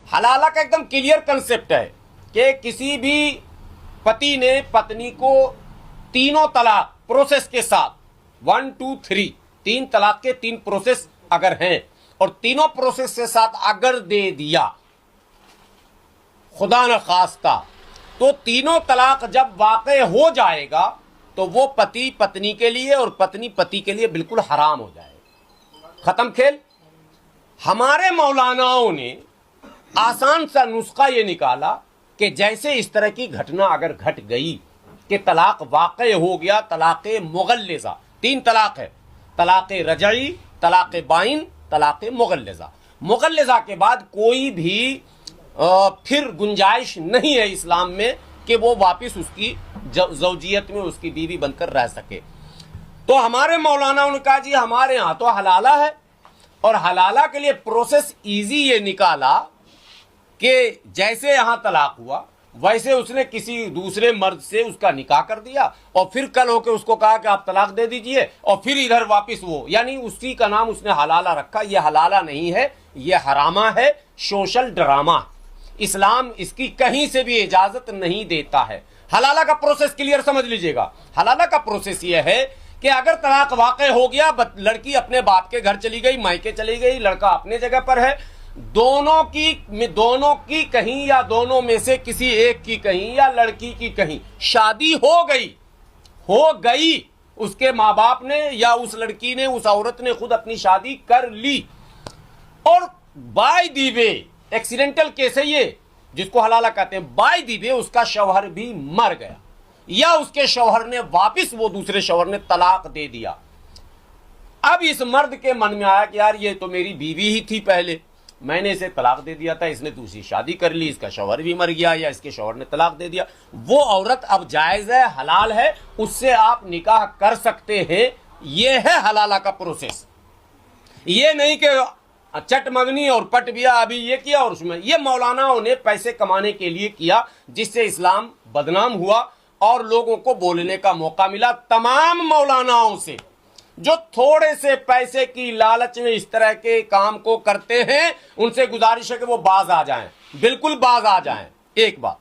हलाला का एकदम clear concept है कि किसी भी पति ने पत्नी को तीनों तलाक प्रोसेस के साथ 1 2 3 तीन तलाक के 3 प्रोसेस अगर हैं और तीनों प्रोसेस के साथ अगर दे दिया खुदा न खास्ता, तो तीनों तलाक जब वाक़ई हो जाएगा तो वो पति पत्नी के लिए और पत्नी पति के लिए बिल्कुल हराम हो जाएगा। खत्म खेल। हमारे मौलानाओं ने आसान सा नुस्खा ये निकाला कि जैसे इस तरह की घटना अगर घट गई कि तलाक वाक़ई हो गया, तलाक मुगल्लिज़ा, 3 तलाक है, तलाक रजई, तलाक बाइन, तलाक मुगल्लिज़ा। मुगल्लिज़ा के बाद कोई भी फिर गुंजाइश नहीं है इस्लाम में कि वो वापस उसकी ज़ौजियत में उसकी बीवी बनकर रह सके। तो हमारे मौलाना ने कहा जी हमारे यहाँ तो हलाला है, और हलाला के लिए प्रोसेस इजी ये निकाला कि जैसे यहाँ तलाक हुआ वैसे उसने किसी दूसरे मर्द से उसका निकाह कर दिया और फिर कल होके उसको कहा कि आप तलाक दे दीजिए, और फिर इधर वापस वो, यानी उसी का नाम उसने हलाला रखा। ये हलाला नहीं है, ये हरामा है, सोशल ड्रामा। इस्लाम इसकी कहीं से भी इजाजत नहीं देता है। हलाला का प्रोसेस क्लियर समझ लीजिएगा। हलाला का प्रोसेस यह है कि अगर तलाक वाक़ई हो गया, लड़की अपने बाप के घर चली गई, मायके चली गई, लड़का अपने जगह पर है, दोनों की कहीं या दोनों में से किसी एक की कहीं या लड़की की कहीं शादी हो गई, उसके माँ बाप ने या उस लड़की ने, उस औरत ने खुद अपनी शादी कर ली, और by the way accidental case है ये जिसको हलाला कहते हैं, बाय दी वे उसका शौहर भी मर गया या उसके शौहर ने वापस वो दूसरे शौहर ने तलाक दे दिया। अब इस मर्द के मन में आया कि यार ये तो मेरी बीवी ही थी पहले, मैंने इसे तलाक दे दिया था, इसने दूसरी शादी कर ली, इसका शौहर भी मर गया या इसके शौहर ने तलाक दे दिया। वो औरत अब जायज़ है, हलाल है, उससे आप निकाह कर सकते हैं। ये है हलाला का प्रोसेस। ये नहीं कि चट मगनी और पट बिया, अभी ये किया और उसमें, ये मौलानाओं ने पैसे कमाने के लिए किया, जिससे इस्लाम बदनाम हुआ और लोगों को बोलने का मौका मिला। तमाम मौलानाओं से जो थोड़े से पैसे की लालच में इस तरह के काम को करते हैं, उनसे गुजारिश है कि वो बाज आ जाएं, बिल्कुल बाज आ जाएं। एक बात